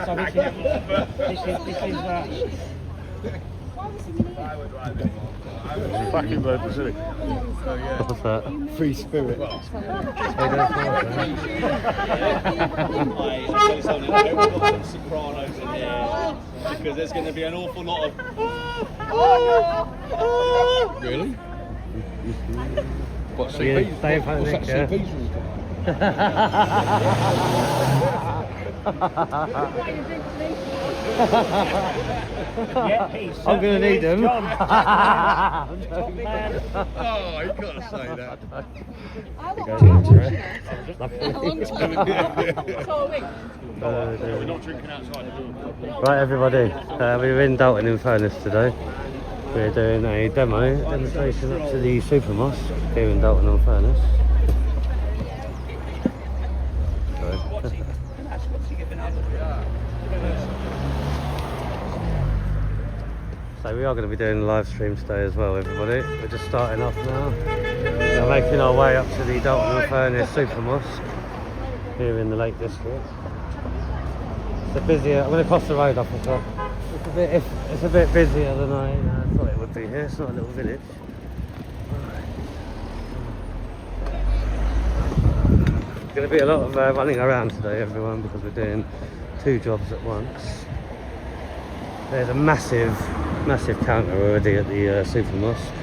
So this is Fucking bird, isn't it? What's that? Free spirit. They don't call it that. I tell you something, I hope we've got some sopranos in here because there's going to be an awful lot of. Really? What, Yeah, CP's? Dave What's that Hannick, CP's was I'm going to need them. Oh, you got to say that. We're not drinking outside. Right, everybody, we're in Dalton in Furness today. We're doing a demonstration up to the Super Mosque here in Dalton on Furness. Sorry. So we are going to be doing a live stream today as well, everybody. We're just starting off now. We're making our way up to the Dalton and Furness Super Mosque here in the Lake District. It's a busier. I'm going to cross the road up as well. It's a bit busier than I thought it would be here. It's not a little village. There's going to be a lot of running around today, everyone, because we're doing 2 jobs at once. There's a massive counter already at the Super Mosque.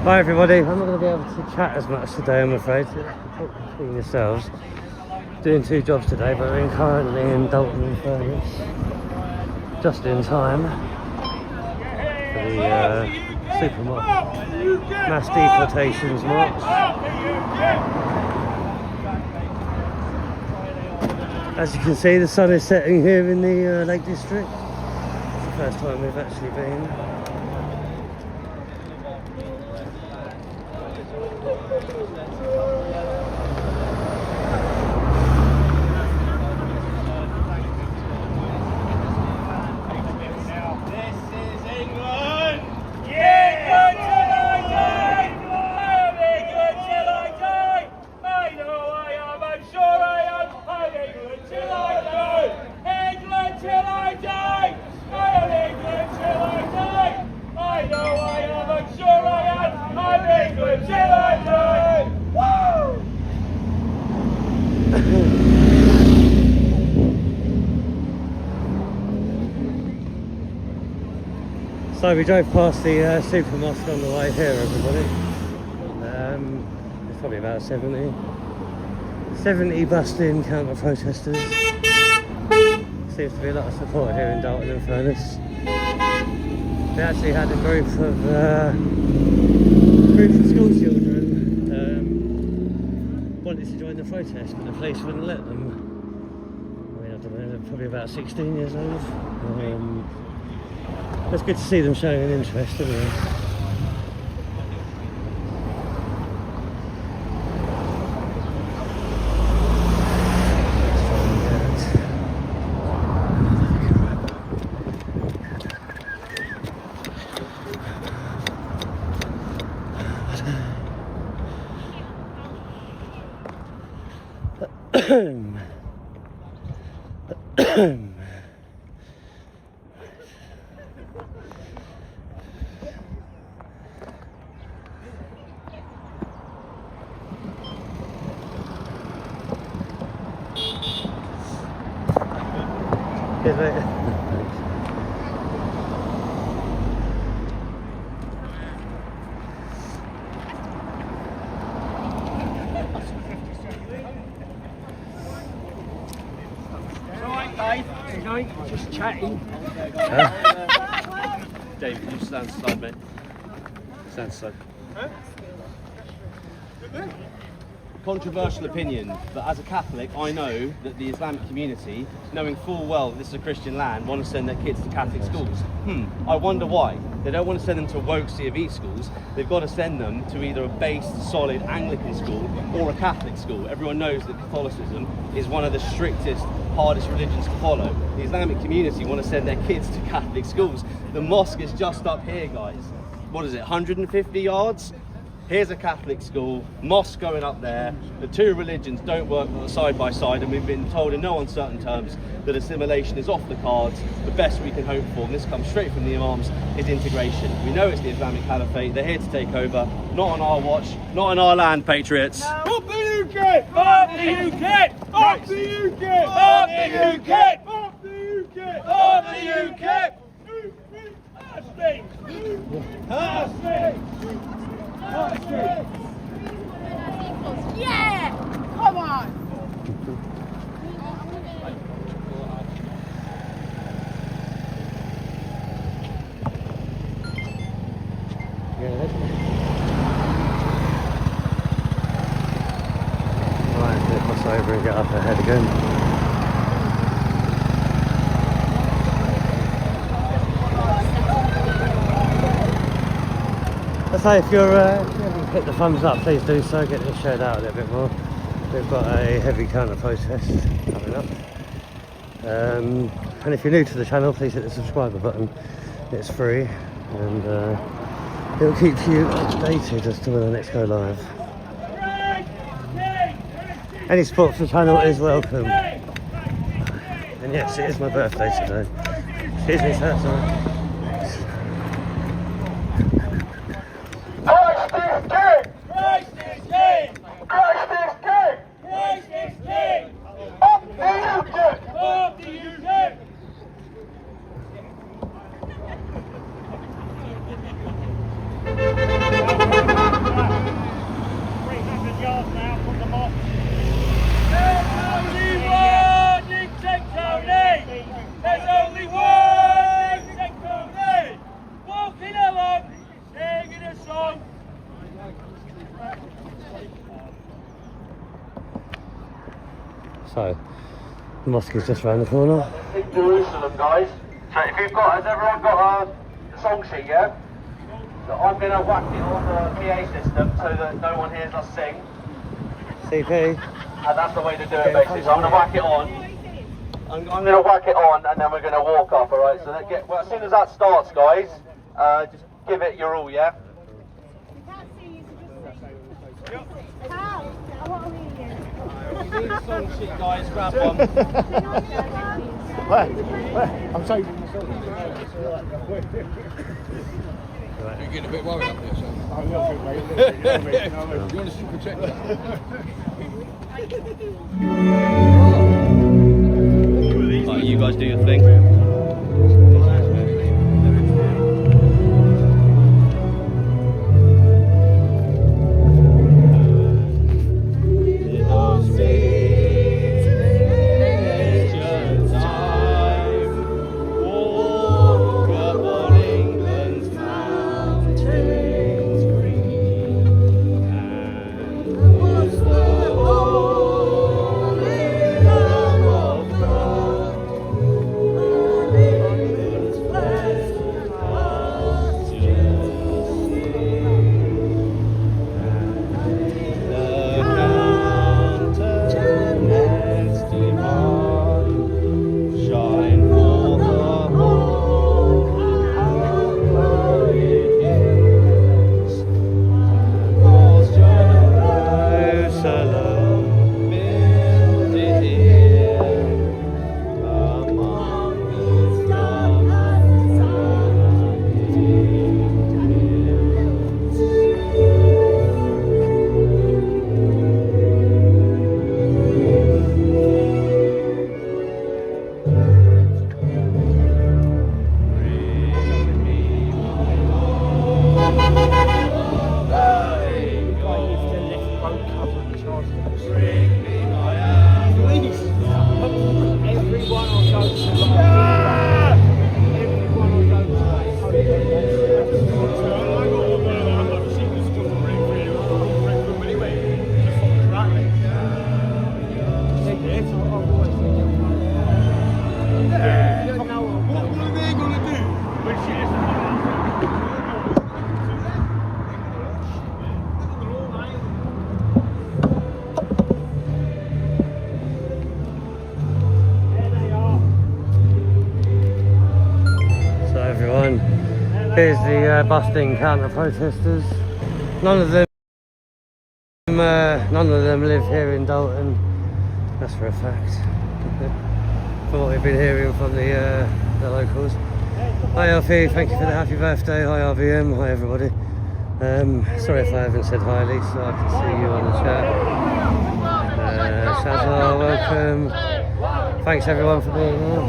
Hi everybody, I'm not going to be able to chat as much today, I'm afraid. Talk between yourselves. Doing 2 jobs today, but we're currently in Dalton and Furness. Just in time for the Super Mosque mass deportations march. As you can see, the sun is setting here in the Lake District. It's the first time we've actually been. So we drove past the Super Mosque on the way here, everybody. There's probably about 70 bussed-in counter-protesters. Seems to be a lot of support here in Dalton and Furness. We actually had a group of school children wanted to join the protest, but the police wouldn't let them. I mean, I don't know, they're probably about 16 years old. It's good to see them showing an interest, isn't it? Cheers, mate. just chatting. David, you stand aside, mate. Stand aside. controversial opinion, but as a Catholic, I know that the Islamic community, knowing full well that this is a Christian land, want to send their kids to Catholic schools. I wonder why. They don't want to send them to woke C of E schools. They've got to send them to either a based, solid Anglican school or a Catholic school. Everyone knows that Catholicism is one of the strictest, hardest religions to follow. The Islamic community want to send their kids to Catholic schools. The mosque is just up here, guys. What is it, 150 yards? Here's a Catholic school, mosque going up there. The two religions don't work side by side, and we've been told in no uncertain terms that assimilation is off the cards. The best we can hope for, and this comes straight from the imams, is integration. We know it's the Islamic Caliphate. They're here to take over. Not on our watch, not on our land, patriots. Up the UK! Up the UK! Up the UK! Up the UK! Up the UK! Up the UK! Yeah! Come on! Right, flip us over and get up ahead again. So if you haven't hit the thumbs up, please do so, get this shared out a little bit more. We've got a heavy counter protest coming up. And if you're new to the channel, please hit the subscriber button. It's free and it'll keep you updated as to when the next go live. Any support for the channel is welcome. And yes, it is my birthday today. Excuse me, sir, sorry. So, the mosque is just around the corner. In Jerusalem, guys. So if you've got, has everyone got a song sheet, yeah? So I'm going to whack it on the PA system so that no one hears us sing. CP. And that's the way to do it, basically. So I'm going to whack it on. I'm going to whack it on, and then we're going to walk up, alright? So that well, as soon as that starts, guys, just give it your all, yeah? If you need a song sheet, guys, grab one. I'm saving the song. You're getting a bit worried up there, son. I'm not good, mate. You want a super checker? Right, you guys do your thing. Here's the busting counter-protesters. None of them live here in Dalton. That's for a fact. From what we've been hearing from the locals. Hi Alfie, thank you for the happy birthday. Hi RVM, hi everybody. Sorry if I haven't said hi Lisa, I can see you on the chat. Shazar, welcome. Thanks everyone for being here.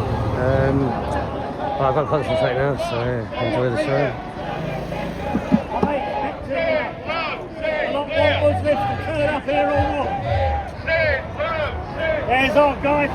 I've got to concentrate now, so enjoy the show. There's our guy.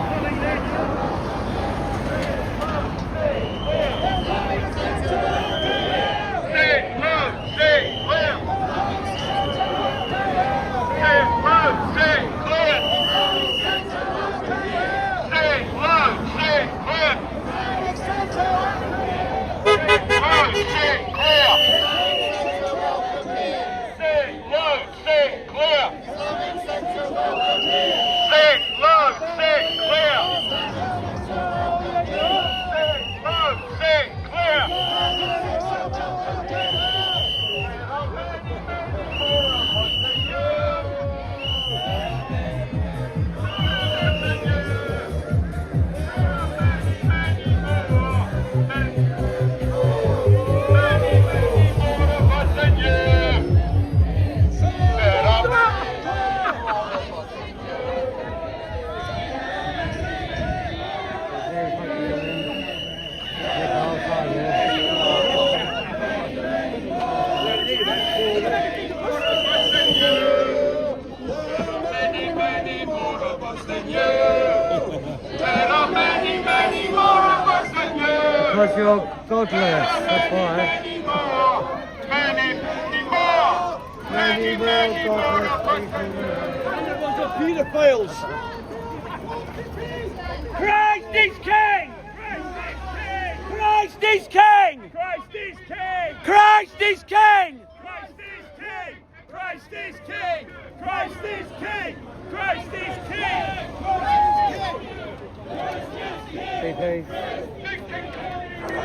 Because you're godless, that's why. Many more godless people. Pedophiles. Christ is king! Christ is king! Christ is king! Christ is king! Christ is king! Christ is king! Christ is king! Christ is king! PP.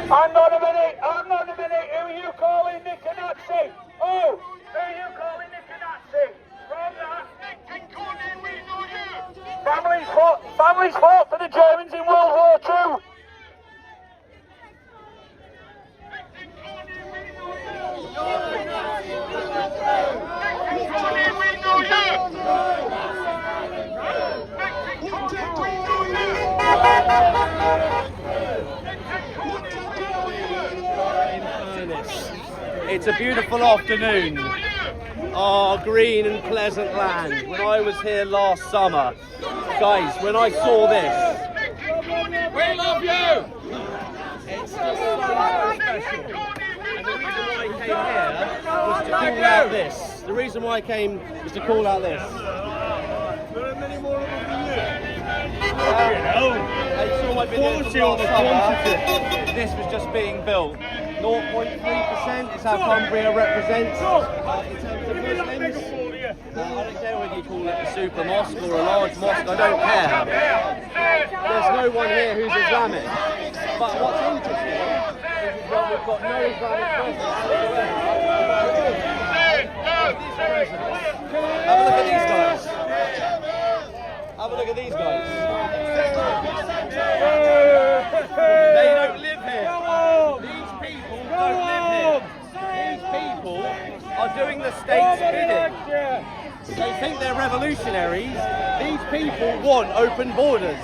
I'm not a minute! Who are you calling Nick a Nazi? Oh! Who are you calling Nick a Nazi? From that. Families fought for the Germans in World War II. It's a beautiful afternoon. Our green and pleasant land. When I was here last summer, guys, when I saw this, we love you! It's just so special. And the reason why I came here was to call out this. The reason why I came was to call out this. There are many more of them than you. I saw my video from last summer. This was just being built. 0.3% is how Cumbria represents in terms of Muslims. I don't care whether you call it a super mosque or a large mosque, I don't care. There's no one here who's Islamic. But what's interesting is that we've got no Islamic presence. Have a look at these guys. Have a look at these guys. They don't live here. These people don't live here. These people are doing the state's bidding. They think they're revolutionaries. These people want open borders.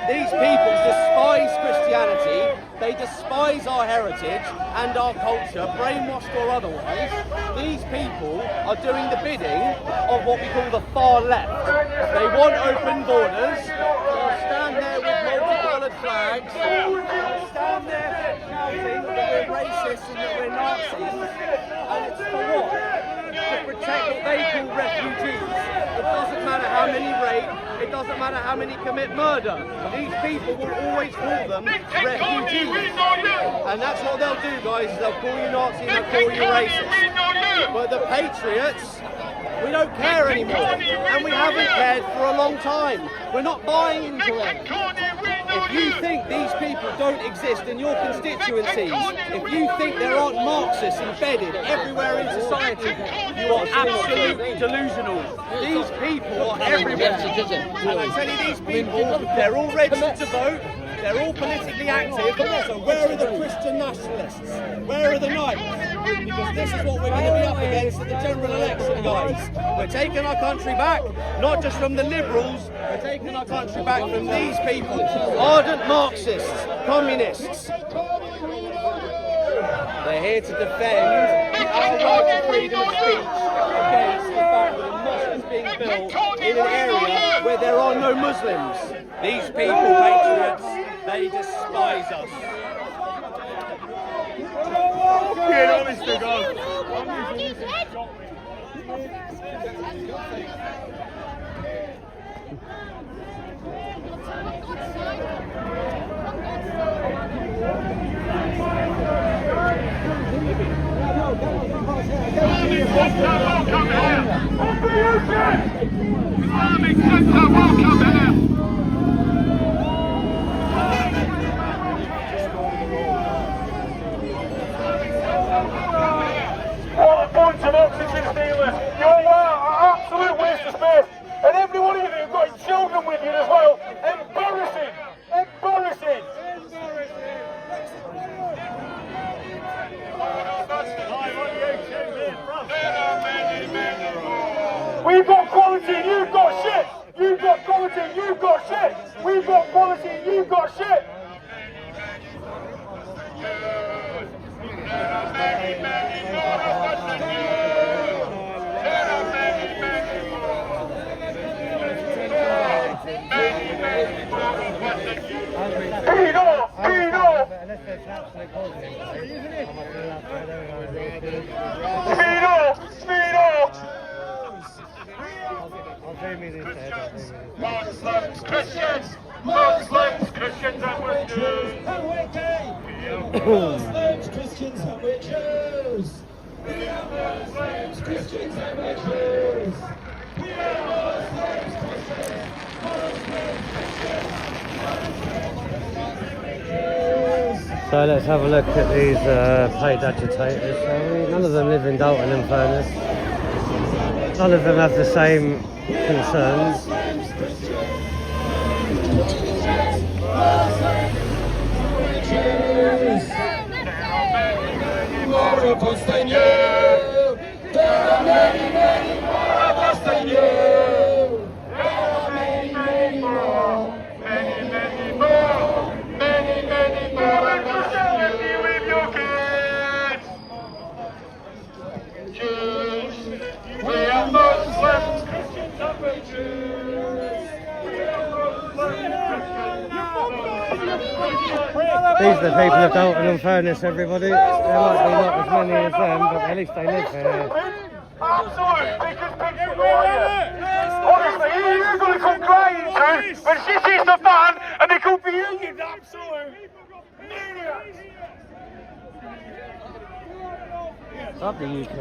These people despise Christianity. They despise our heritage and our culture, brainwashed or otherwise. These people are doing the bidding of what we call the far left. They want open borders. They'll stand there with multicolored flags. They'll stand there shouting that we're racist and that we're Nazis. And it's for what? To protect what they call refugees. It doesn't matter how many rape, it doesn't matter how many commit murder. These people will always call them refugees. And that's what they'll do, guys, is they'll call you Nazi and they'll call you racist. But the patriots, we don't care anymore. And we haven't cared for a long time. We're not buying into it. If you think these people don't exist in your constituencies, if you think there aren't Marxists embedded everywhere in society, you are absolutely delusional. These people are everywhere. And I tell you, these people, they're all registered to vote, they're all politically active, so where are the Christian nationalists? Where are the knights? Because this is what we're going to be up against at the general election, guys. We're taking our country back, not just from the liberals, we're taking our country back from these people. Ardent Marxists, communists. They're here to defend our right to freedom of speech against the fact that a mosque is being built in an area where there are no Muslims. These people, patriots, they despise us. Being honest to God. Islamic Centre, welcome here. What a bunch of oxygen stealers. You're an absolute waste of space. And every one of you have got children with you as well. Embarrassing. Embarrassing. We've got quality, you've got shit. You've got quality, you've got shit. We've got quality, you've got shit. Speed off, speed off. Speed off, speed off. Muslims, Christians, Muslims, Christians and we're Jews. Muslims, Christians and we're Jews. We are Muslims, Christians and we're Jews. We are Muslims, Christians, So let's have a look at these paid agitators, shall we? None of them live in Dalton and Furness. None of them have the same concerns. more of us than you. There are many, many more of us than you. There are many, many more. Many, many more. Many, many more of us than you with your kids. Jews. We are Muslims, Christians, and we're Jews. We are Muslims, These are the people of Dalton and Furness, everybody. There might be not as many as them, but at least they live here. Absolute biggest picture right here. Honestly, you're going to come crying to when she sees the fan and they come for you, you absolute maniacs. Love the UK.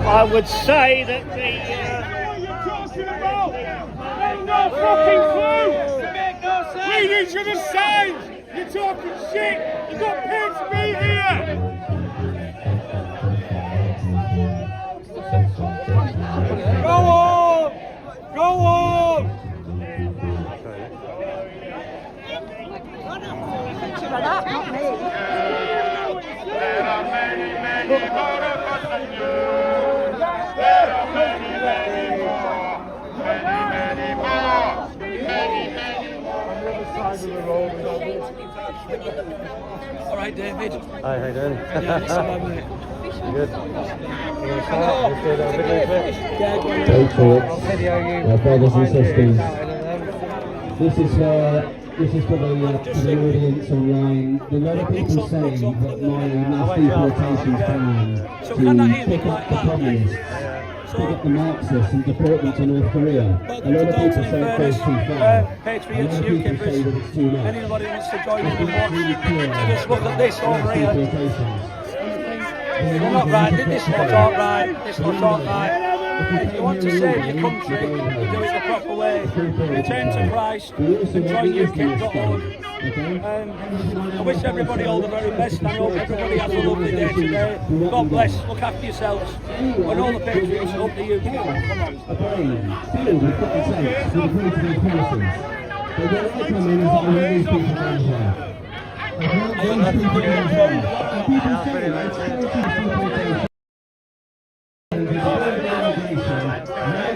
I would say that the... what you're talking about? Make no fucking clue! Make no sense! We need you the same! You're talking shit! You got paid to be here! Go on! Go on! There are many, many more of us than you. There are many, many more. Many, many more. Many, many more. On the other side of the road. All right, David. Hi, how you doing? Yeah, it's all right, mate. Good. You want to start? Let's do a little video clip. Patriots, I'll video you. our brothers and behind you, sisters. shouting at them. This is for the audience online. A lot of people say that my mass deportations plan to pick up the communists, pick up the Marxists and deport them to North Korea. A lot of people say it goes too far. Patriots, a lot of people say that it's too much. Anybody wants to join in It's and not really clear. just look at this over Mass here. deportations. They're not right, this looks alright, this looks alright. If you want to save your country, you do it the proper way. Return to Christ and join UKIP.org. I wish everybody all the very best. I hope everybody has a lovely day today. God bless, look after yourselves. And all the patriots up the UK. A brain filled with common sense with a view to these policies. But where I come in is that I want these people down here. I want these people down here. And people say it's going to deportation. Now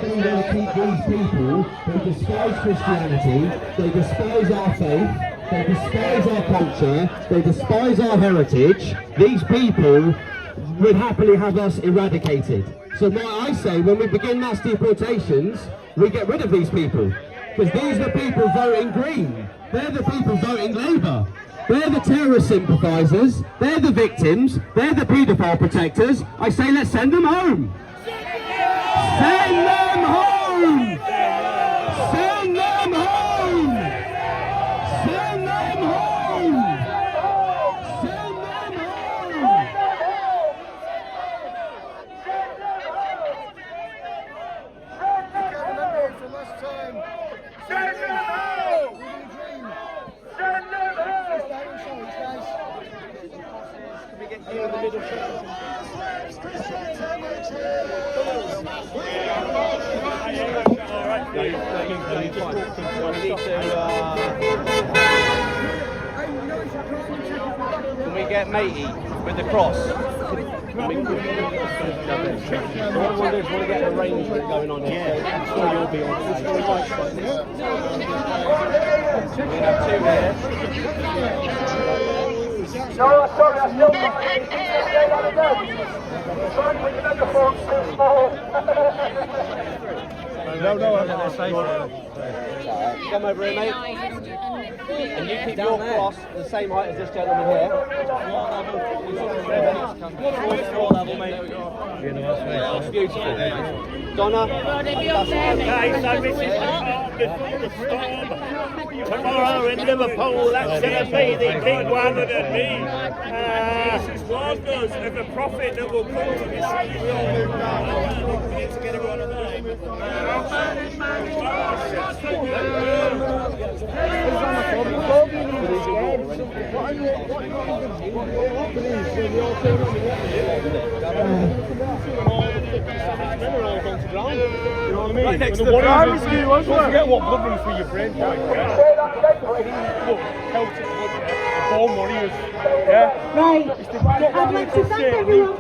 they want to keep these people, they despise Christianity, they despise our faith, they despise our culture, they despise our heritage. These people would happily have us eradicated. So now I say, when we begin mass deportations, we get rid of these people. Because these are the people voting Green. They're the people voting Labour. They're the terrorist sympathisers. They're the victims. They're the paedophile protectors. I say, let's send them home. Send them home! Send them home! Send them home! Send them home! Send them home! Send them home! Can we get you in the middle shot? Can we get matey with the cross? What we want to do is want to get an arrangement going on here. I'm sure you'll be on. We have two here. No, sorry, I still can't hear you. Say that again. Try and put your megaphone's too small. Come over here, mate. And you keep your cross the same height as this gentleman here. That's beautiful. Donna. Okay, so this is the calm before the storm. Tomorrow in Liverpool, that's going to be the big one of the big. This is wonders of the prophet that will come to this city. We all move down. We need to get everyone on the name. Right next to the primary school, don't forget what blood runs through your brain. Born warriors. Yeah? Right, I'd like to thank everyone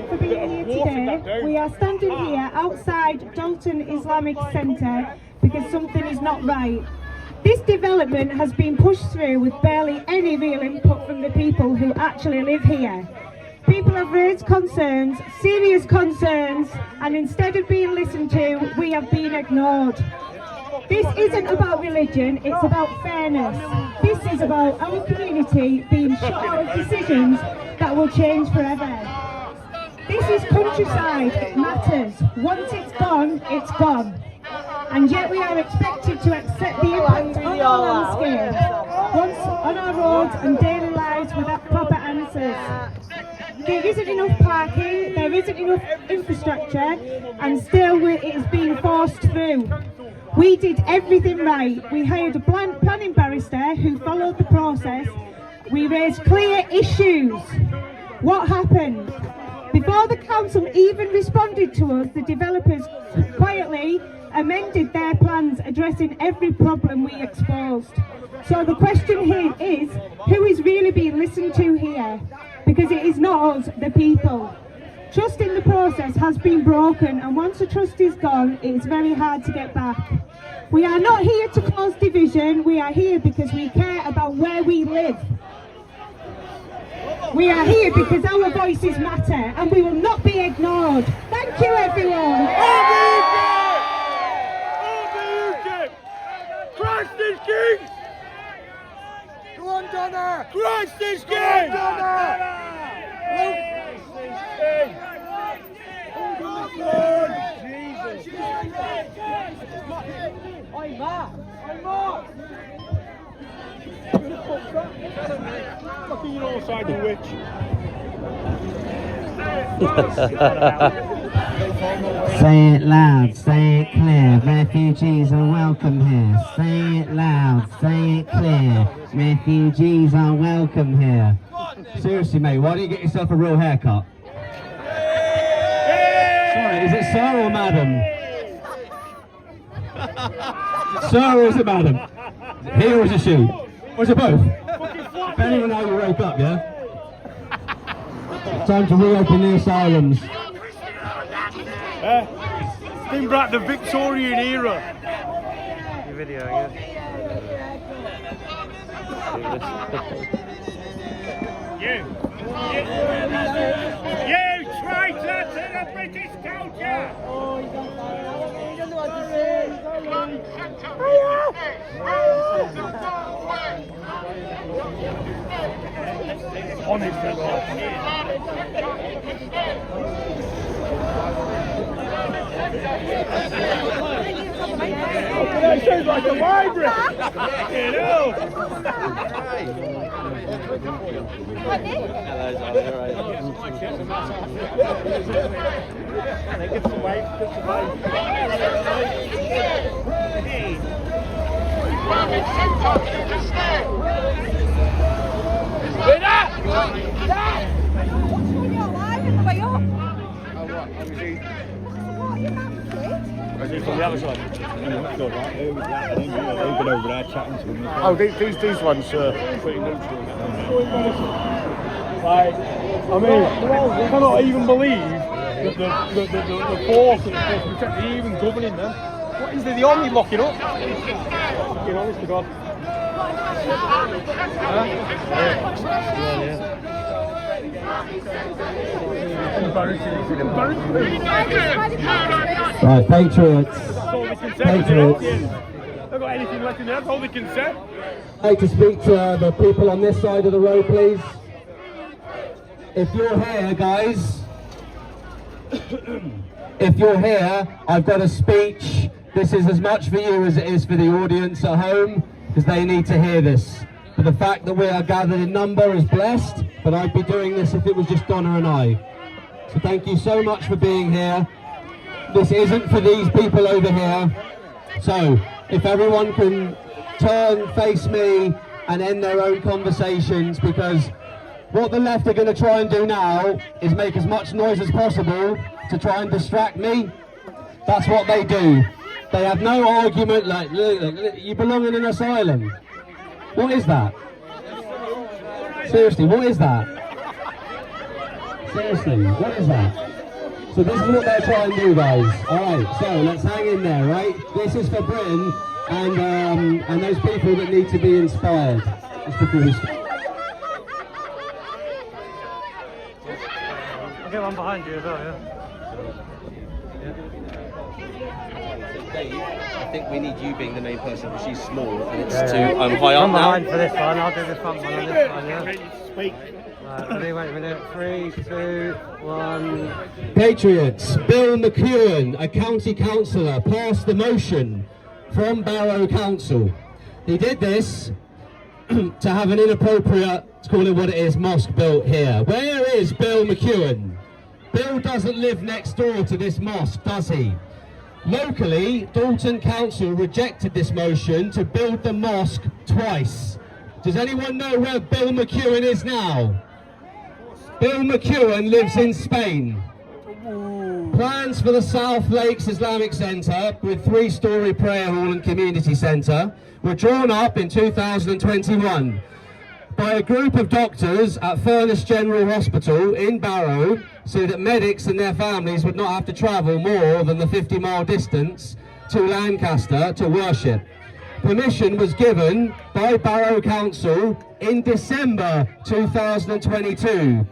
for being here today. We are standing here outside Dalton Islamic Centre because something is not right. This development has been pushed through with barely any real input from the people who actually live here. People have raised concerns, serious concerns, and instead of being listened to, we have been ignored. This isn't about religion, it's about fairness. This is about our community being shut out of decisions that will change forever. This is countryside, it matters. Once it's gone, it's gone. And yet we are expected to accept the impact on our landscape, once on our roads and daily lives without proper answers. There isn't enough parking, there isn't enough infrastructure, and still it is being forced through. We did everything right. We hired a planning barrister who followed the process. We raised clear issues. What happened? Before the council even responded to us, the developers quietly amended their plans addressing every problem we exposed. So the question here is, who is really being listened to here? Because it is not us, the people. Trust in the process has been broken, and once the trust is gone, it is very hard to get back. We are not here to cause division, we are here because we care about where we live. We are here because our voices matter and we will not be ignored. Thank you, everyone. Christ is King! Go on, Donna! Christ is King! Go on, Donna! I'm Mark! Fucking your side the witch. Say it loud, say it clear, refugees are welcome here. Say it loud, say it clear, refugees are welcome here. Seriously mate, why don't you get yourself a real haircut? Sorry, is it sir or madam? Sir or is it madam? Is it he or is it she? Or is it both? Depending on how you wake up, yeah? Time to reopen the asylums. Bring back the Victorian era. You videoing it? You traitor to the British culture! Honest to God. That sounds like a library! You know! Give some weight, From the other side. Oh, these ones are pretty neutral. Like, I mean, I cannot even believe that the force that's supposed to protect the even governing them. What is the army locking up? Fucking honest to God. Right, Patriots. Patriots. They've got anything left in there, that's all they can say. I'd like to speak to the people on this side of the road, please. If you're here, guys, if you're here, I've got a speech. This is as much for you as it is for the audience at home, because they need to hear this. But the fact that we are gathered in number is blessed, but I'd be doing this if it was just Donna and I. So thank you so much for being here. This isn't for these people over here. So if everyone can face me and end their own conversations, because what the left are going to try and do now is make as much noise as possible to try and distract me. That's what they do. They have no argument like, look, you belong in an asylum. What is that? Seriously, what is that? Seriously, what is that? So this is what they're trying to do, guys. Alright, so let's hang in there, right? This is for Britain and those people that need to be inspired. Just before we start. I'll get one behind you as well, yeah? Dave, I think we need you being the main person because she's small and it's too high Come up now. behind for this one, I'll do the front one on this one, yeah? Right, ready, wait a minute. 3, 2, 1. Patriots, Bill McEwen, a county councillor, passed the motion from Barrow Council. He did this to have an inappropriate, let's call it what it is, mosque built here. Where is Bill McEwen? Bill doesn't live next door to this mosque, does he? Locally, Dalton Council rejected this motion to build the mosque twice. Does anyone know where Bill McEwen is now? Bill McEwen lives in Spain. Plans for the South Lakes Islamic Centre with 3-storey prayer hall and community centre were drawn up in 2021 by a group of doctors at Furness General Hospital in Barrow so that medics and their families would not have to travel more than the 50-mile distance to Lancaster to worship. Permission was given by Barrow Council in December 2022.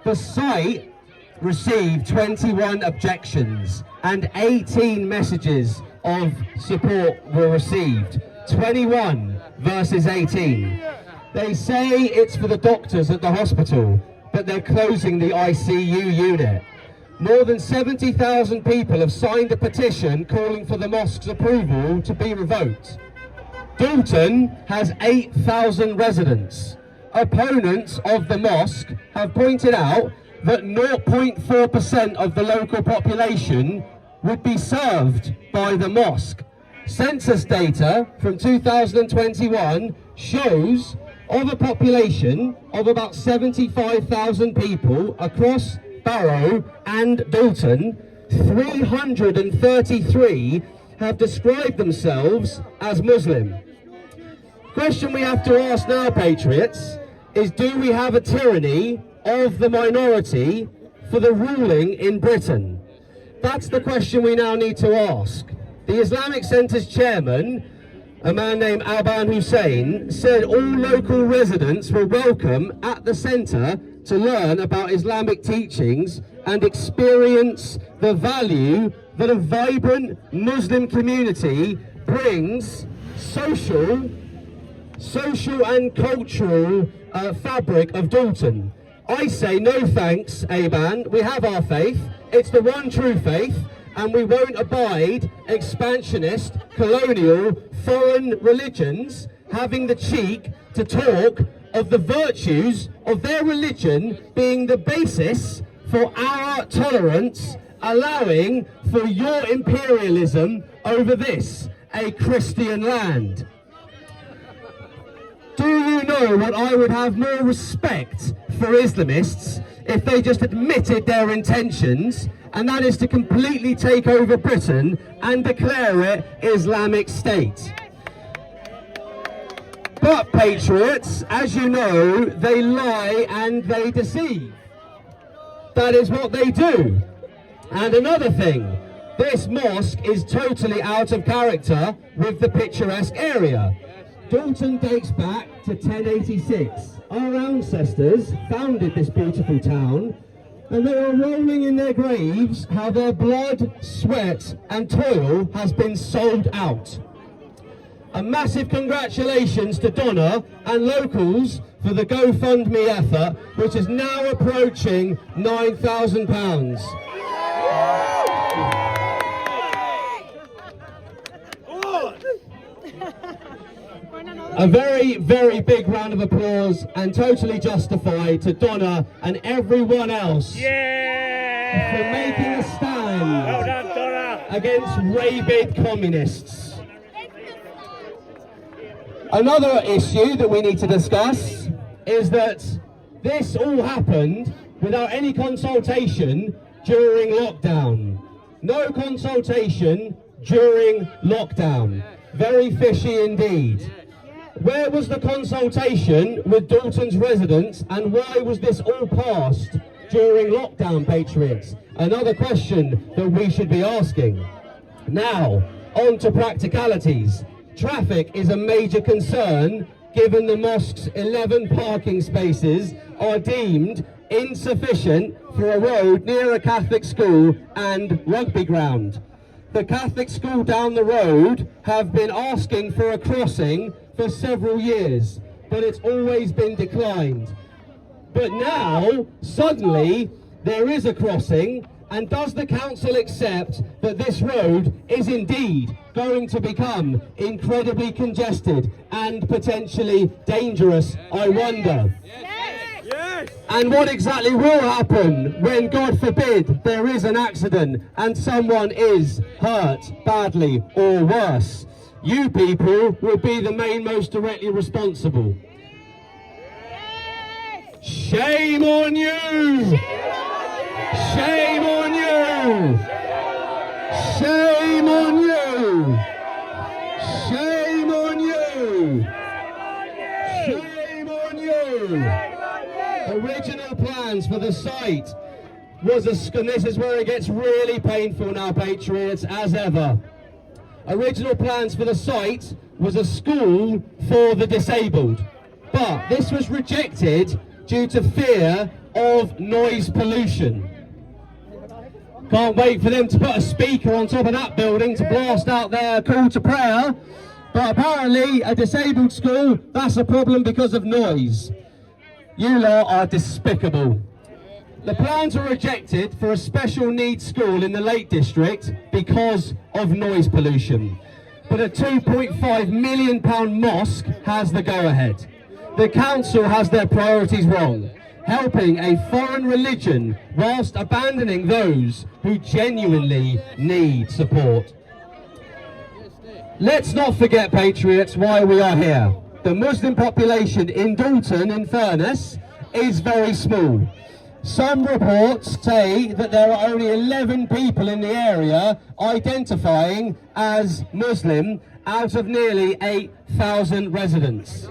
The site received 21 objections and 18 messages of support were received. 21 versus 18. They say it's for the doctors at the hospital, but they're closing the ICU unit. More than 70,000 people have signed a petition calling for the mosque's approval to be revoked. Dalton has 8,000 residents. Opponents of the mosque have pointed out that 0.4% of the local population would be served by the mosque. Census data from 2021 shows of a population of about 75,000 people across Barrow and Dalton, 333 have described themselves as Muslim. Question we have to ask now, patriots, is do we have a tyranny of the minority for the ruling in Britain? That's the question we now need to ask. The Islamic Centre's chairman, a man named Alban Hussein, said all local residents were welcome at the centre to learn about Islamic teachings and experience the value that a vibrant Muslim community brings social and cultural fabric of Dalton. I say no thanks, Aban. We have our faith. It's the one true faith, and we won't abide expansionist, colonial, foreign religions having the cheek to talk of the virtues of their religion being the basis for our tolerance, allowing for your imperialism over this, a Christian land. Do you know what I would have more respect for Islamists if they just admitted their intentions, and that is to completely take over Britain and declare it Islamic State. But patriots, as you know, they lie and they deceive. That is what they do. And another thing, this mosque is totally out of character with the picturesque area. Dalton dates back to 1086. Our ancestors founded this beautiful town, and they are rolling in their graves how their blood, sweat and toil has been sold out. A massive congratulations to Donna and locals for the GoFundMe effort, which is now approaching £9,000. A very, very big round of applause, and totally justified, to Donna and everyone else for making a stand against rabid communists. Another issue that we need to discuss is that this all happened without any consultation during lockdown. No consultation during lockdown. Very fishy indeed. Where was the consultation with Dalton's residents, and why was this all passed during lockdown, patriots? Another question that we should be asking. Now, on to practicalities. Traffic is a major concern given the mosque's 11 parking spaces are deemed insufficient for a road near a Catholic school and rugby ground. The Catholic school down the road have been asking for a crossing for several years, but it's always been declined. But now, suddenly, there is a crossing, and does the council accept that this road is indeed going to become incredibly congested and potentially dangerous, I wonder? Yes. And what exactly will happen when, God forbid, there is an accident and someone is hurt badly or worse? You people will be the main most directly responsible. Shame on you! Shame on you! Shame on you! Shame on you! Shame on you! Original plans for the site was and this is where it gets really painful now, patriots, as ever. Original plans for the site was a school for the disabled, but this was rejected due to fear of noise pollution. Can't wait for them to put a speaker on top of that building to blast out their call to prayer, but apparently a disabled school, that's a problem because of noise. You lot are despicable. The plans were rejected for a special needs school in the Lake District because of noise pollution. But a £2.5 million mosque has the go-ahead. The council has their priorities wrong, helping a foreign religion whilst abandoning those who genuinely need support. Let's not forget, patriots, why we are here. The Muslim population in Dalton, in Furness, is very small. Some reports say that there are only 11 people in the area identifying as Muslim out of nearly 8,000 residents.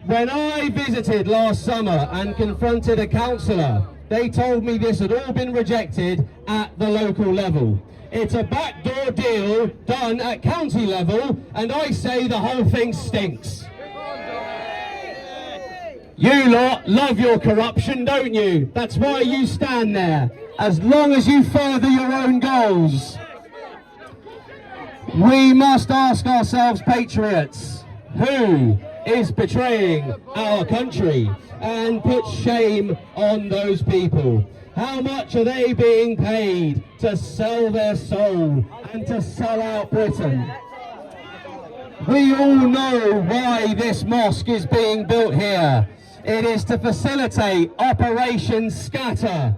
When I visited last summer and confronted a councillor, they told me this had all been rejected at the local level. It's a backdoor deal done at county level, and I say the whole thing stinks. You lot love your corruption, don't you? That's why you stand there, as long as you further your own goals. We must ask ourselves, patriots, who is betraying our country, and put shame on those people. How much are they being paid to sell their soul and to sell out Britain? We all know why this mosque is being built here. It is to facilitate Operation Scatter,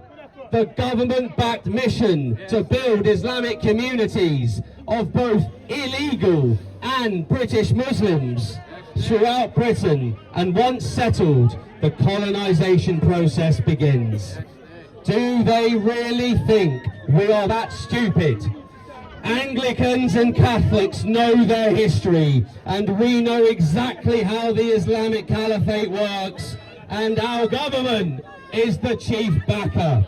the government-backed mission to build Islamic communities of both illegal and British Muslims throughout Britain, and once settled, the colonisation process begins. Do they really think we are that stupid? Anglicans and Catholics know their history, and we know exactly how the Islamic Caliphate works, and our government is the chief backer.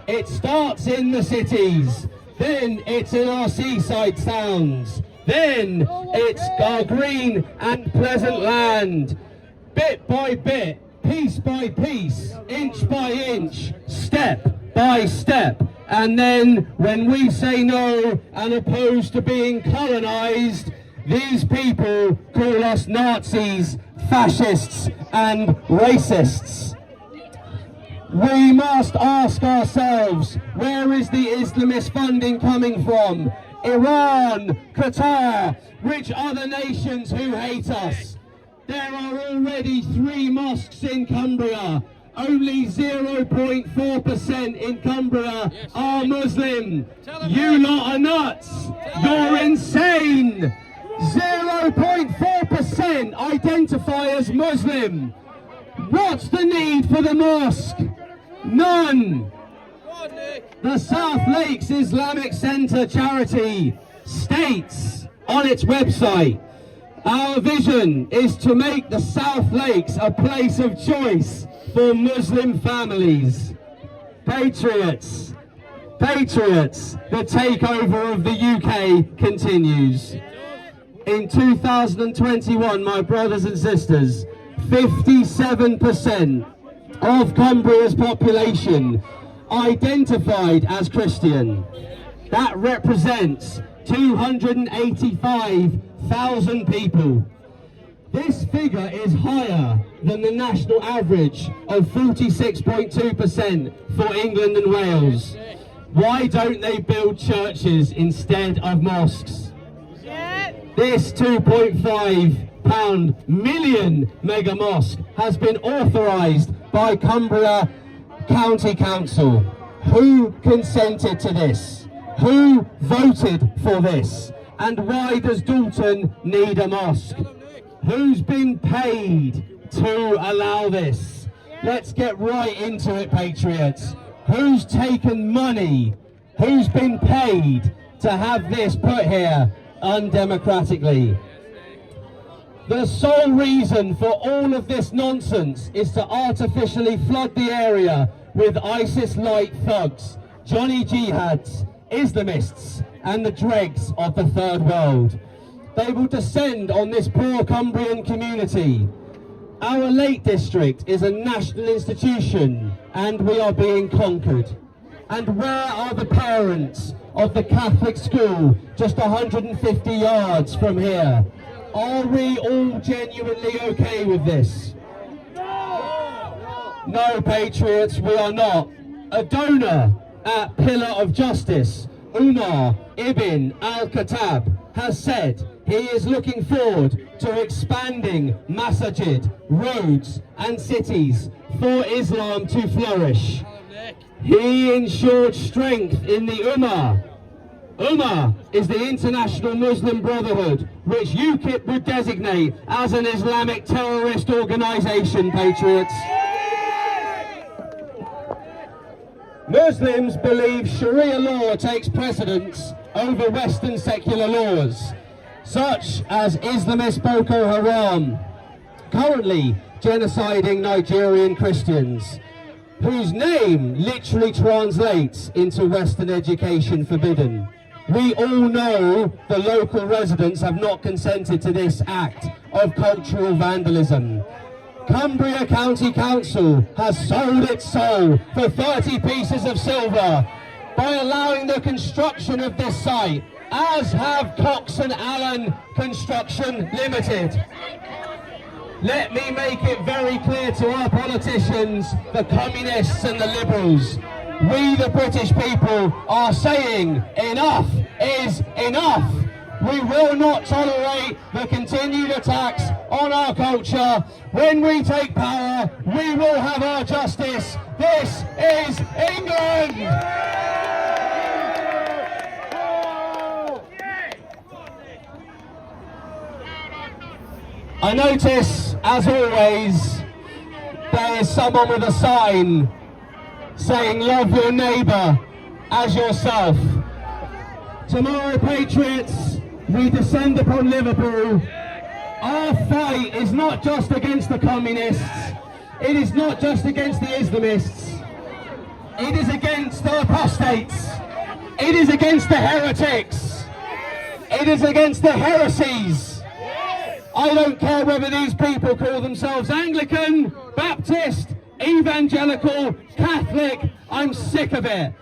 It starts in the cities, then it's in our seaside towns, then it's our green and pleasant land. Bit by bit, piece by piece, inch by inch, step by step. And then when we say no and oppose to being colonised, these people call us Nazis, fascists and racists. We must ask ourselves, where is the Islamist funding coming from? Iran, Qatar, which other nations who hate us? There are already 3 mosques in Cumbria. Only 0.4% in Cumbria are Muslim. You lot are nuts. You're insane. 0.4% identify as Muslim. What's the need for the mosque? None. The South Lakes Islamic Centre charity states on its website, our vision is to make the South Lakes a place of choice for Muslim families. Patriots, patriots, the takeover of the UK continues. In 2021, my brothers and sisters, 57% of Cumbria's population identified as Christian. That represents 285,000 people. This figure is higher than the national average of 46.2% for England and Wales. Why don't they build churches instead of mosques? This £2.5 million mega mosque has been authorised by Cumbria County Council. Who consented to this? Who voted for this? And why does Dalton need a mosque? Who's been paid to allow this? Let's get right into it, patriots. Who's taken money? Who's been paid to have this put here undemocratically? The sole reason for all of this nonsense is to artificially flood the area with ISIS-like thugs, Johnny Jihads, Islamists and the dregs of the third world. They will descend on this poor Cumbrian community. Our Lake District is a national institution and we are being conquered. And where are the parents of the Catholic school just 150 yards from here? Are we all genuinely okay with this? No, patriots, we are not. A donor at Pillar of Justice, Umar Ibn Al-Khattab, has said he is looking forward to expanding masajid, roads and cities for Islam to flourish. He ensured strength in the Ummah. Ummah is the International Muslim Brotherhood, which UKIP would designate as an Islamic terrorist organisation, patriots. Muslims believe Sharia law takes precedence over Western secular laws, such as Islamist Boko Haram, currently genociding Nigerian Christians, whose name literally translates into Western education forbidden. We all know the local residents have not consented to this act of cultural vandalism. Cumbria County Council has sold its soul for 30 pieces of silver by allowing the construction of this site, as have Cox and Allen Construction Limited. Let me make it very clear to our politicians, the communists and the liberals, we the British people are saying enough is enough. We will not tolerate the continued attacks on our culture. When we take power, we will have our justice. This is England! I notice, as always, there is someone with a sign saying, "Love your neighbour as yourself." Tomorrow, patriots, we descend upon Liverpool. Our fight is not just against the communists. It is not just against the Islamists. It is against the apostates. It is against the heretics. It is against the heresies. I don't care whether these people call themselves Anglican, Baptist, Evangelical, Catholic. I'm sick of it.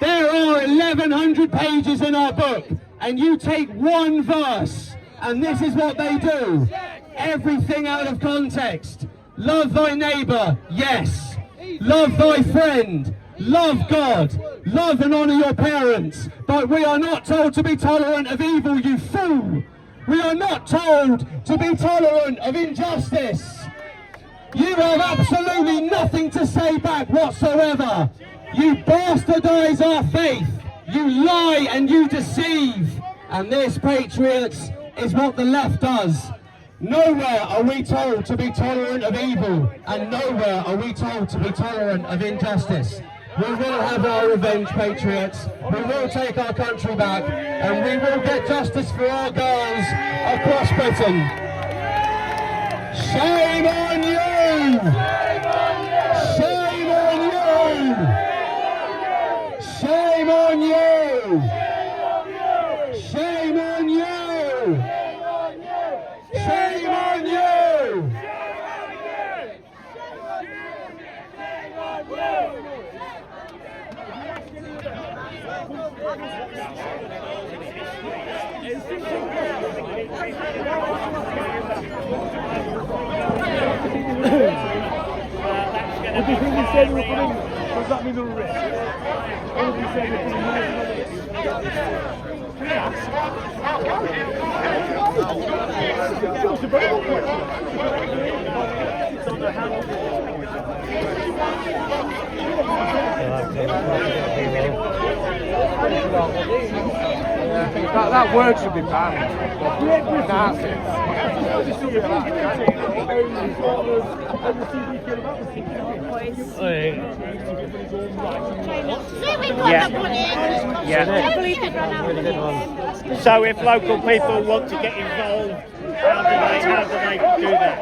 There are 1,100 pages in our book, and you take one verse, and this is what they do. Everything out of context. Love thy neighbour, yes. Love thy friend. Love God. Love and honour your parents. But we are not told to be tolerant of evil, you fool. We are not told to be tolerant of injustice. You have absolutely nothing to say back whatsoever. You bastardise our faith. You lie and you deceive. And this, patriots, is what the left does. Nowhere are we told to be tolerant of evil, and nowhere are we told to be tolerant of injustice. We will have our revenge, patriots. We will take our country back, and we will get justice for our girls across Britain. Shame on you! Shame on you! Shame on you! Shame on you! Shame on you! What do you think he said we're putting? Does that mean the risk? What did he say we're putting money on the That word should be banned. So if local people want to get involved, how do they do that?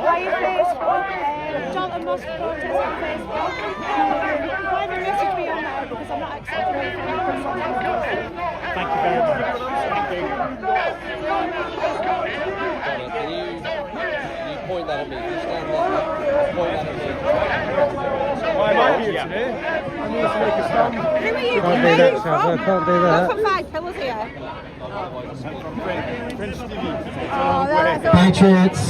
Dalton Mosque protest on Facebook. Private message me on there because I'm not accepting anything from someone else. Thank you very much. Thank you. Can you point that at me? Can you stand there? Point that at me. I might be here today. I'm here to make a stand. Who are you? Can't do Where are that, you Shabba, from? can't do I'm that. from 5 Pillars here. French TV. Patriots,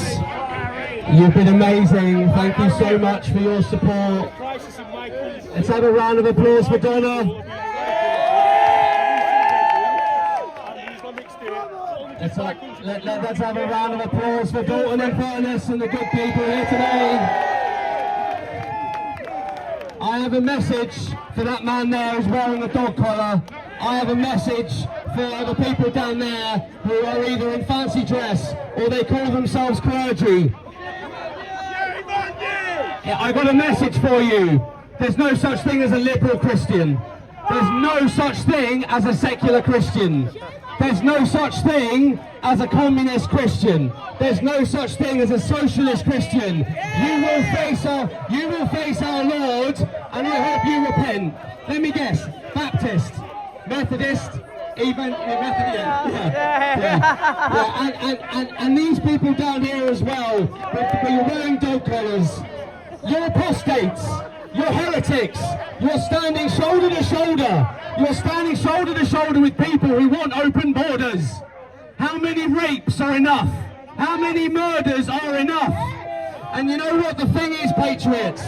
you've been amazing. Thank you so much for your support. Crisis in Michael's. Let's have a round of applause for Donna. Let's have a round of applause for Dalton and Furness and the good people here today. I have a message for that man there who's wearing a dog collar. I have a message for the people down there who are either in fancy dress or they call themselves clergy. Yeah, I got a message for you. There's no such thing as a liberal Christian. There's no such thing as a secular Christian. There's no such thing as a communist Christian. There's no such thing as a socialist Christian. You will face our Lord, and I hope you repent. Let me guess: Baptist, Methodist, and these people down here as well, but you're wearing dog collars. You're apostates. You're heretics. You're standing shoulder to shoulder. You're standing shoulder to shoulder with people who want open borders. How many rapes are enough? How many murders are enough? And you know what the thing is, patriots?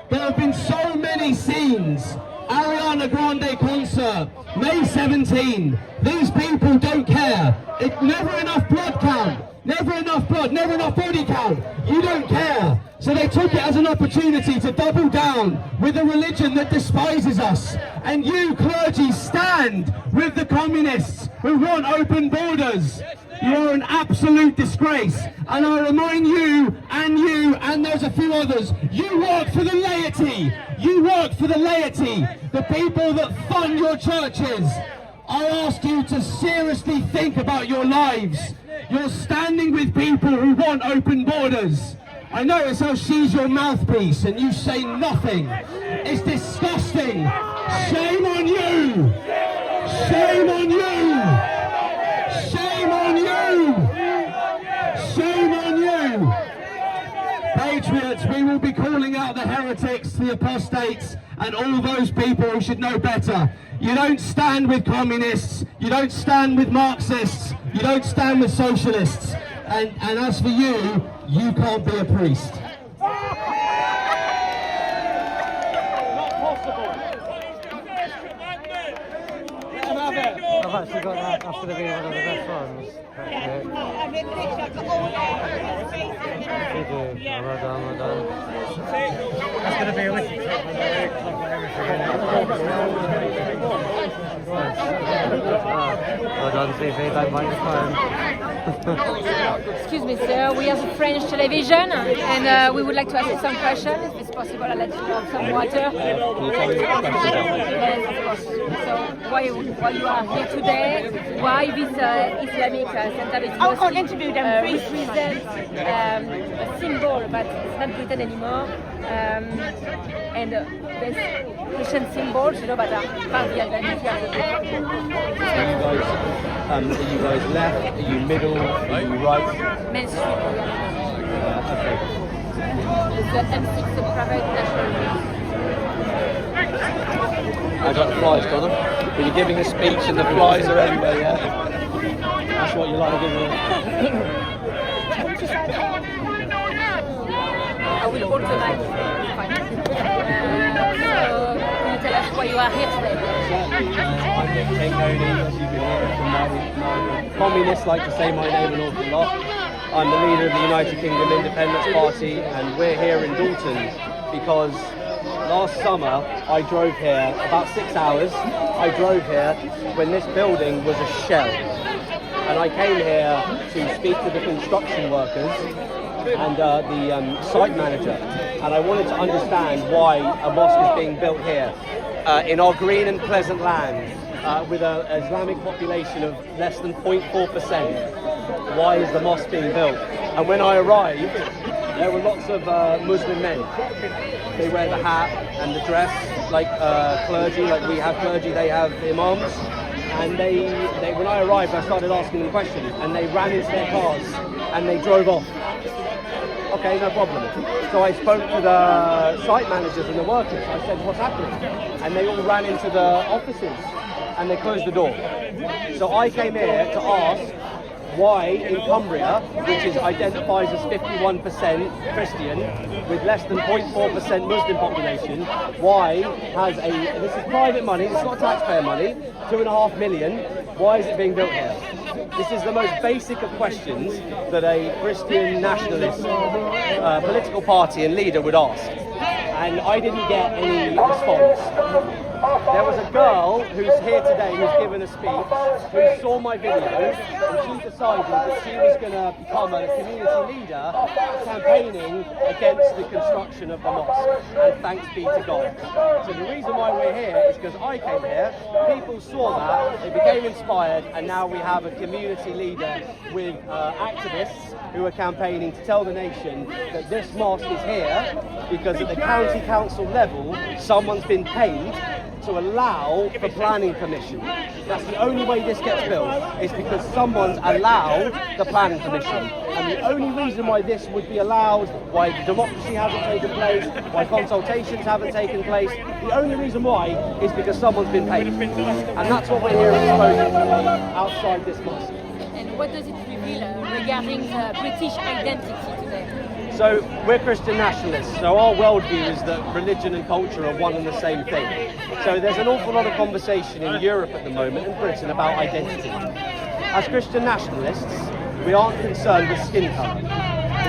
There have been so many scenes. Ariana Grande concert, May 17. These people don't care. It's never enough blood count. Never enough blood, never enough body count. You don't care. So they took it as an opportunity to double down with a religion that despises us. And you, clergy, stand with the communists who want open borders. You are an absolute disgrace. And I remind you, and there's a few others, you work for the laity. You work for the laity, the people that fund your churches. I ask you to seriously think about your lives. You're standing with people who want open borders. I notice how she's your mouthpiece and you say nothing. It's disgusting. Shame on you. Shame on you. Shame on you. Shame on you. Patriots, we will be calling out the heretics, the apostates, and all those people who should know better. You don't stand with communists, you don't stand with Marxists, you don't stand with socialists. And as for you, you can't be a priest. I've actually got that. That's going to be one of the best ones. You do. Well done, well done. That's going to be a wicked trip. Well done, TV. Don't mind the phone. Excuse me, sir. We are the French television, and we would like to ask you some questions. If it's possible, I'll let you have some water. Yes, of course. So, why you are here today? Why this Islamic center is represents a symbol, but it's not Britain anymore. And there's Christian symbols, you know, but are part of the identity of the Are you guys left? Are you middle? Are you right? Main Street. Okay. It's the M6 private national. I got the flies, got them. But you're giving a speech and the flies are everywhere, yeah? That's what you like to give them. I will hold the mic. Fine. So, can you tell us why you are here today? I'm Nick Tankoni, as you can hear from my communists like to say my name an awful lot. I'm the leader of the United Kingdom Independence Party, and we're here in Dalton because last summer I drove here about 6 hours. I drove here when this building was a shell, and I came here to speak to the construction workers and the site manager, and I wanted to understand why a mosque is being built here in our green and pleasant land with an Islamic population of less than 0.4%. Why is the mosque being built? And when I arrived, there were lots of Muslim men. They wear the hat and the dress, like clergy, like we have clergy, they have imams. And they when I arrived, I started asking them questions, and they ran into their cars and they drove off. Okay, no problem. So I spoke to the site managers and the workers. I said, what's happening? And they all ran into the offices and they closed the door. So I came here to ask why in Cumbria, which identifies as 51% Christian, with less than 0.4% Muslim population, why has this is private money, it's not taxpayer money, 2.5 million, why is it being built here? This is the most basic of questions that a Christian nationalist political party and leader would ask. And I didn't get any response. There was a girl who's here today who's given a speech, who saw my video, and she decided that she was going to become a community leader campaigning against the construction of the mosque. And thanks be to God. So the reason why we're here is because I came here, people saw that, they became inspired, and now we have a community leader with activists who are campaigning to tell the nation that this mosque is here because at the county council level, someone's been paid to allow for planning permission. That's the only way this gets built, is because someone's allowed the planning permission. And the only reason why this would be allowed, why democracy hasn't taken place, why consultations haven't taken place, the only reason why is because someone's been paid. And that's what we're here exposing outside this mosque. And what does it reveal regarding the British identity today? So we're Christian nationalists, so our worldview is that religion and culture are one and the same thing. So there's an awful lot of conversation in Europe at the moment and Britain about identity. As Christian nationalists, we aren't concerned with skin colour.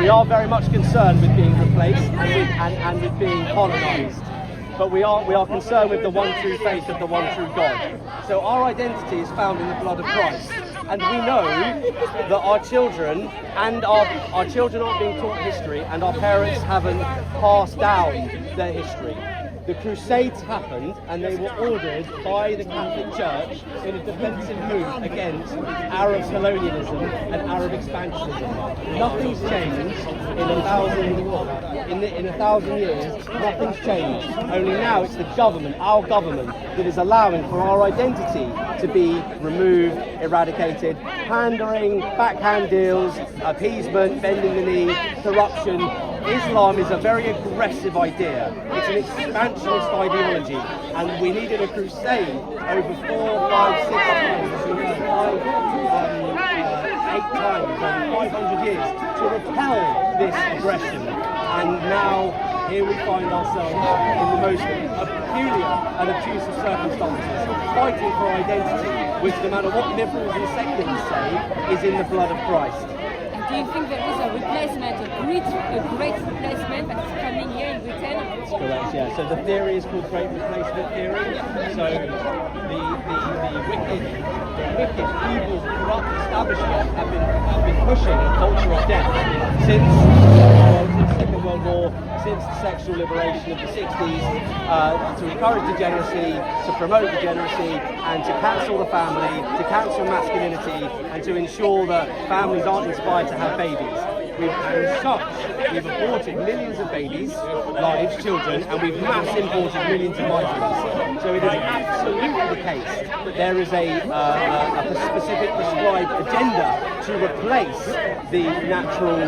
We are very much concerned with being replaced and with being colonised. But we are concerned with the one true faith of the one true God. So our identity is found in the blood of Christ. And we know that our children aren't being taught history, and our parents haven't passed down their history. The Crusades happened, and they were ordered by the Catholic Church in a defensive move against Arab colonialism and Arab expansionism. Nothing's changed in a thousand years. Nothing's changed. Only now it's the government, our government, that is allowing for our identity to be removed, eradicated. Pandering, backhand deals, appeasement, bending the knee, corruption. Islam is a very aggressive idea. It's an expansionist ideology, and we needed a crusade over 4, 5, 6 times, 8 times over 500 years to repel this aggression. And now here we find ourselves in the most peculiar and obtuse of circumstances, fighting for identity, which no matter what liberals and secularists say, is in the blood of Christ. Do you think there is a replacement, a great replacement that is coming here in Britain? That's correct, yeah. So the theory is called great replacement theory. So the wicked, evil, corrupt establishment have been pushing a culture of death since the Second World War, since the sexual liberation of the 60s, to encourage degeneracy, to promote degeneracy, and to cancel the family, to cancel masculinity, and to ensure that families aren't inspired to have babies. We've aborted millions of babies, lives, children, and we've mass imported millions of migrants. So it is absolutely the case that there is a specific prescribed agenda to replace the natural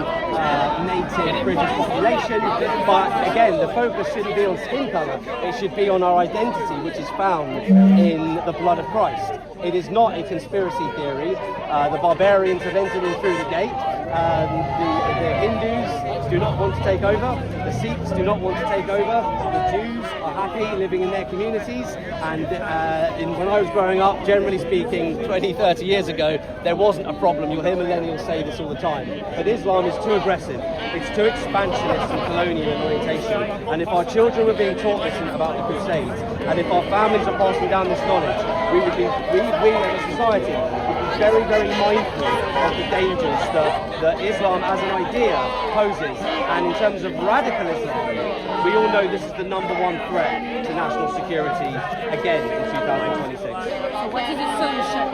native British population. But again, the focus shouldn't be on skin colour, it should be on our identity, which is found in the blood of Christ. It is not a conspiracy theory. The barbarians have entered in through the gate. The Hindus do not want to take over. The Sikhs do not want to take over. The Jews are happy living in their communities. And when I was growing up, generally speaking, 20, 30 years ago, there wasn't a problem. You'll hear millennials say this all the time. But Islam is too aggressive. It's too expansionist and colonial in orientation. And if our children were being taught this about the Crusades, and if our families are passing down this knowledge, we as a society would be very, very mindful of the dangers that Islam as an idea poses. And in terms of radical Islam, we all know this is the #1 threat to national security again in 2026. So what is the solution?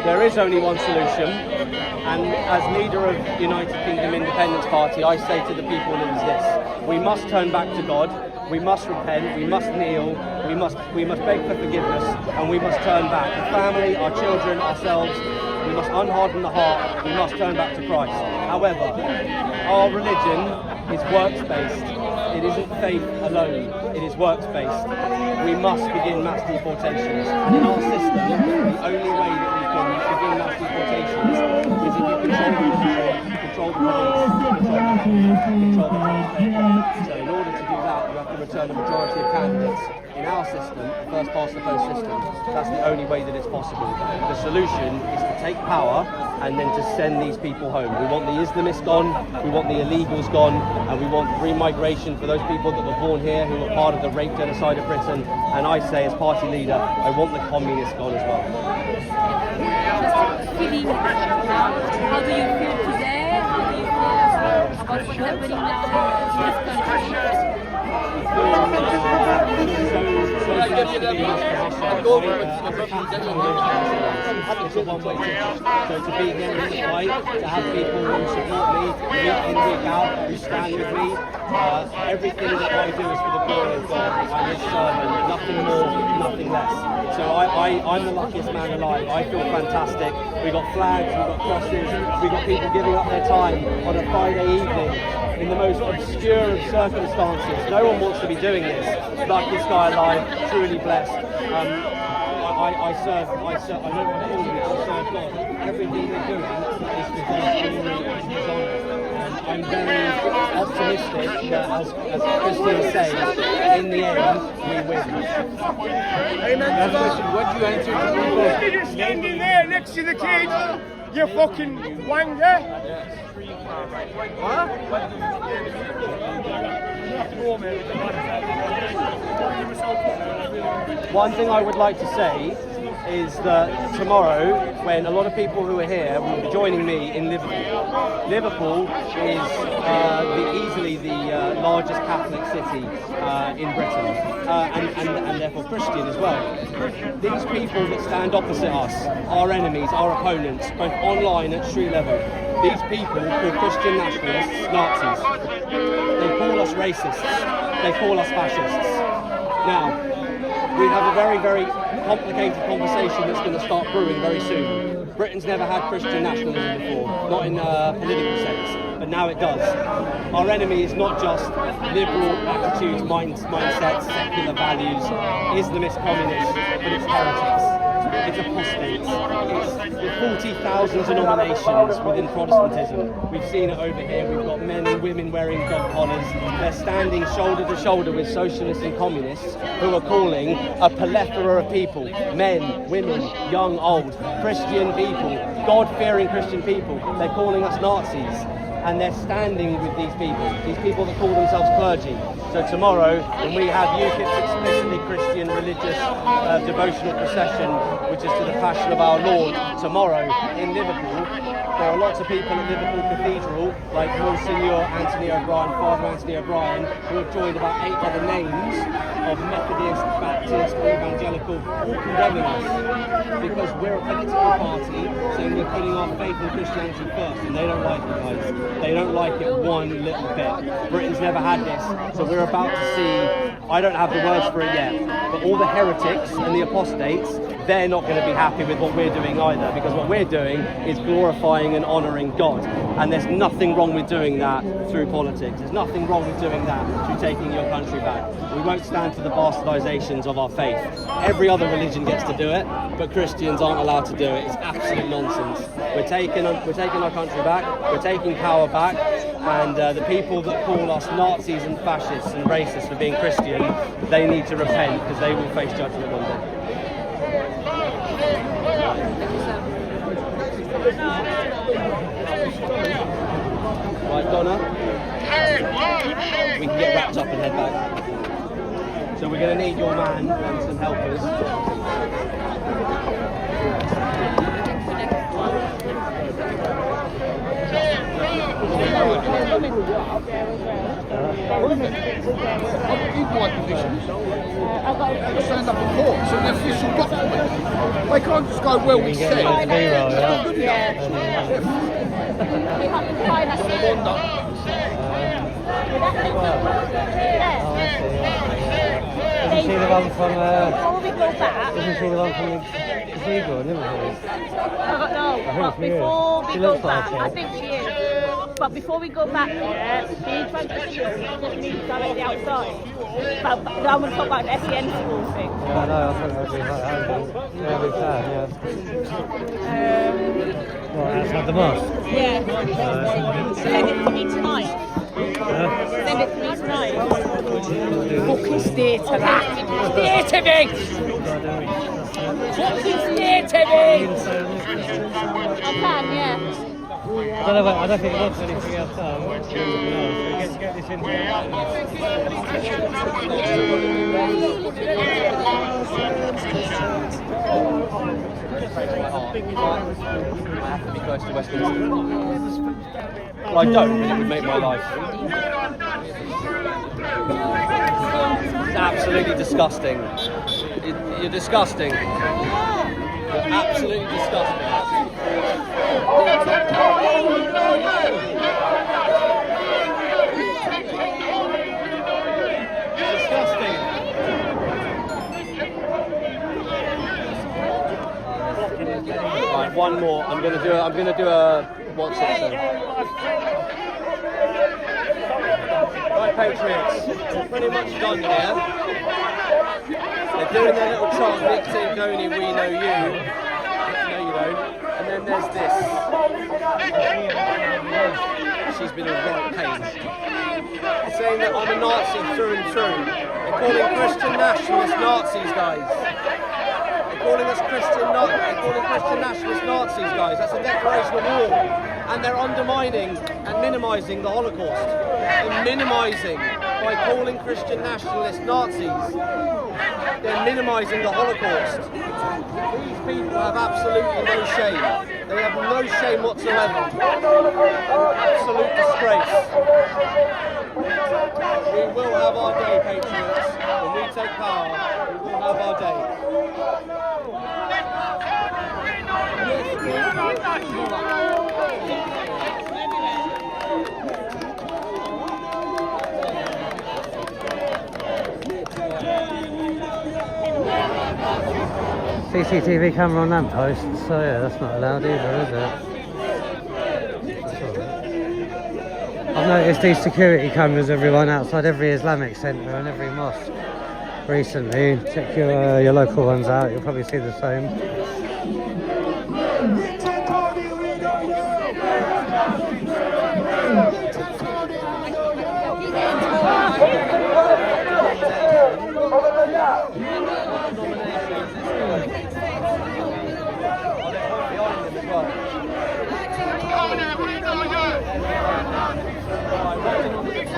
There is only one solution, and as leader of United Kingdom Independence Party, I say to the people it is this: we must turn back to God, we must repent, we must kneel, we must beg for forgiveness, and we must turn back. The family, our children, ourselves, we must unharden the heart, we must turn back to Christ. However, our religion is works-based. It isn't faith alone, it is works-based. We must begin mass deportations. And in our system, the only way that we can begin mass deportations is if you control the police, control the So in order to do that, you have to return a majority of candidates. In our system, the first past the post system, that's the only way that it's possible. The solution is to take power and then to send these people home. We want the Islamists gone, we want the illegals gone, and we want remigration for those people that were born here who were part of the rape genocide of Britain. And I say, as party leader, I want the communists gone as well. Just feeling now, how do you feel today? How do you feel about what's happening now in this country? So to be here in the fight, to have people who support me, week in, week out, who stand with me, everything that I do is for the glory of God. I'm His servant, nothing more, nothing less. So I'm the luckiest man alive. I feel fantastic. We've got flags, we've got crosses, we've got people giving up their time on a Friday evening in the most obscure of circumstances. No one wants to be doing this. Luckiest guy alive, truly blessed. I serve, I don't want to call it, I serve God. Everything we're doing is for God's glory and His honour. I'm very optimistic that, as Christians say, in the end, we win. Amen to that. What do you answer to people? You're standing there next to the kid, you fucking wanger. Huh? One thing I would like to say is that tomorrow, when a lot of people who are here will be joining me in Liverpool. Liverpool is easily the largest Catholic city in Britain, and therefore Christian as well. These people that stand opposite us, our enemies, our opponents, both online and at street level, these people call Christian nationalists Nazis. They call us racists. They call us fascists. Now, we have a very, very complicated conversation that's going to start brewing very soon. Britain's never had Christian nationalism before, not in a political sense, but now it does. Our enemy is not just liberal attitudes, mindsets, secular values, Islamist communists, but it's heretics. It's apostates. It's the 40,000 denominations within Protestantism. We've seen it over here. We've got men and women wearing dog collars. They're standing shoulder to shoulder with socialists and communists who are calling a plethora of people, men, women, young, old, Christian people, God-fearing Christian people. They're calling us Nazis. And they're standing with these people that call themselves clergy. So tomorrow, when we have UKIP's explicitly Christian religious devotional procession, which is to the Passion of our Lord, tomorrow in Liverpool, there are lots of people at Liverpool Cathedral, like Monsignor Anthony O'Brien, Father Anthony O'Brien, who have joined about 8 other names of Methodist, Baptist, Evangelical, all condemning us because we're a political party saying we're putting our faith in Christianity first, and they don't like it, guys. They don't like it one little bit. Britain's never had this, so we're about to see, I don't have the words for it yet, but all the heretics and the apostates, they're not going to be happy with what we're doing either, because what we're doing is glorifying and honouring God, and there's nothing wrong with doing that through politics. There's nothing wrong with doing that through taking your country back. We won't stand for the bastardizations of our faith. Every other religion gets to do it, but Christians aren't allowed to do it. It's absolute nonsense. We're taking our country back, we're taking power back, and the people that call us Nazis and fascists and racists for being Christian, they need to repent, because they will face judgment one day. Right, Donna, we can get wrapped up and head back. So we're going to need your man and some helpers. is my position. They stand up in court. It's an official document. They can't just go, well, we said. Isn't she the one from Before we go back, isn't she the one from the cathedral in Liverpool? but before we She go looks like back, it. I think she is. But before we go back there, can you try to just meet directly outside? But I want to talk about the SEN school thing. Yeah, I know, I think that would be quite handy. Yeah, we can, yeah. What, outside the mosque? Yeah. Send it to me tonight. Send it to me tonight. Fucking stay to that. Stay to me! Fucking stay to me! I can, yeah. I don't think it wants anything else done. So we get this in here. I have to be close to Westminster. Well, I don't, but it would make my life. It's absolutely disgusting. You're disgusting. You're absolutely disgusting. Disgusting. Right, one more. I'm gonna do a what's it say? Right, Patriots. It's pretty much done here. They're doing their little chant, Nick Tinconi, we know you. No, you don't. And then there's this. She's been a right pain. They're saying that I'm a Nazi through and through. They're calling Christian nationalist Nazis, guys. They're calling Christian nationalist Nazis, guys. That's a declaration of war. And they're undermining and minimising the Holocaust. They're minimising by calling Christian nationalist Nazis. They're minimising the Holocaust. These people have absolutely no shame. They have no shame whatsoever. Absolute disgrace. We will have our day, Patriots. When we take power, we will have our day. CCTV camera on lampposts, so yeah, that's not allowed either, is it? I've noticed these security cameras, everyone, outside every Islamic centre and every mosque recently. Check your local ones out, you'll probably see the same.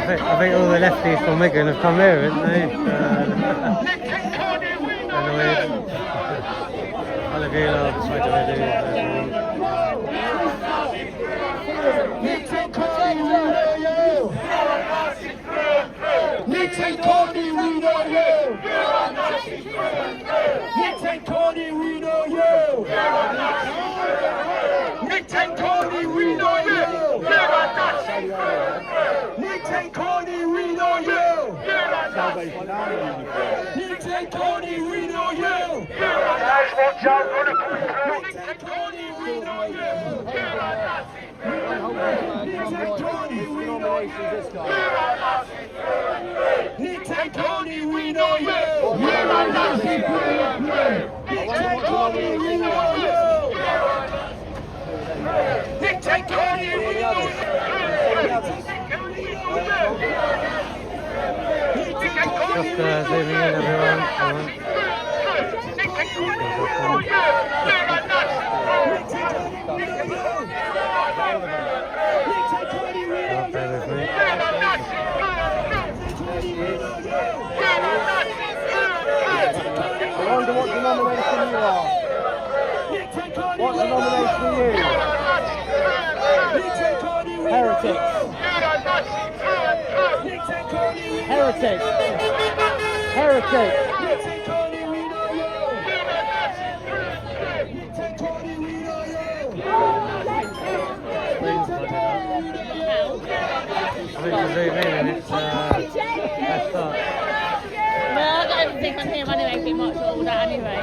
I think all the lefties from Wigan have come here, haven't they? Annoyed. All of you lot tried to Just zooming in, everyone. Bear with me. I wonder what denomination you are. What denomination are you? Heretics. Heretics. I think to zoom in and it's let's start. Well, I don't think on him anyway, pretty much all that anyway.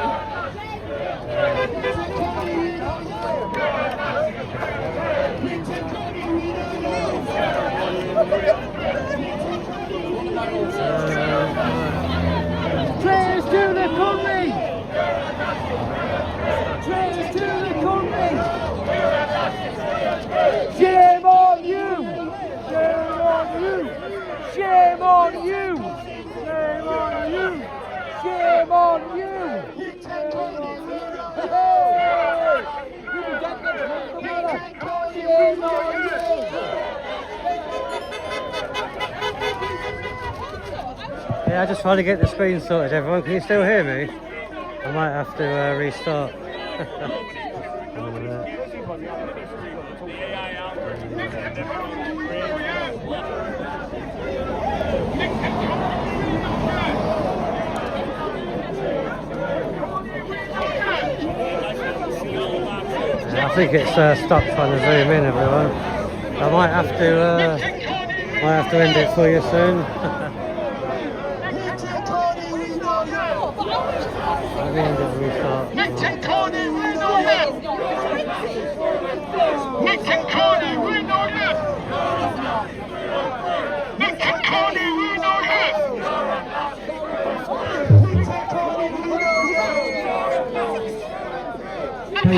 Traitors to the country! Traitors to the country! Shame on you! Shame on you! Shame on you! Shame on you! Shame on you! Hey! Shame on you! Yeah, I just trying to get the screen sorted, everyone. Can you still hear me? I might have to restart. I think it's stuck trying to zoom in, everyone. I might have to end it for you soon. Let me end it and restart.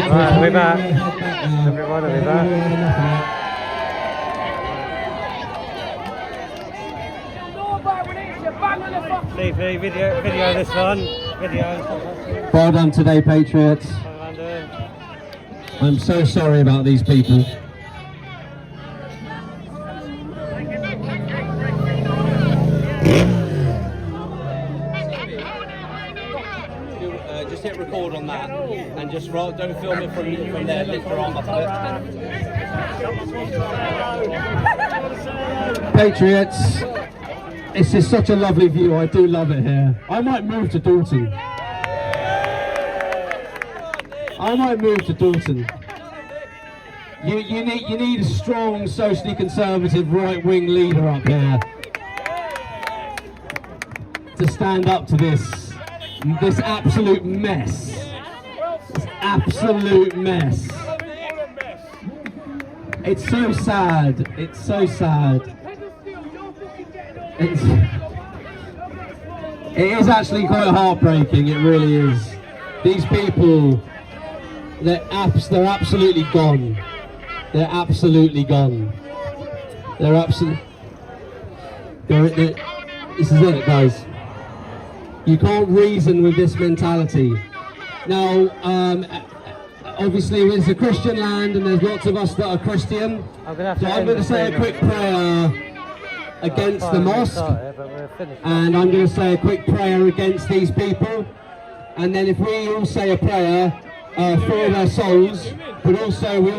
Right, we're back. Everyone, we're back. TV, video this one. Video. Well done today, Patriots. I'm so sorry about these people. Just hit record on that and just don't film it from there, lift your arm up a bit. Patriots, this is such a lovely view. I do love it here. I might move to Dalton. You need a strong, socially conservative, right-wing leader up here to stand up to this absolute mess. This absolute mess. It's so sad. It's so sad. It is actually quite heartbreaking. It really is. These people, they're absolutely gone. They're absolutely gone. This is it, guys. You can't reason with this mentality. Now, obviously it's a Christian land and there's lots of us that are Christian. So I'm going to say a quick prayer against the mosque. And I'm going to say a quick prayer against these people. And then if we all say a prayer for their souls, but also we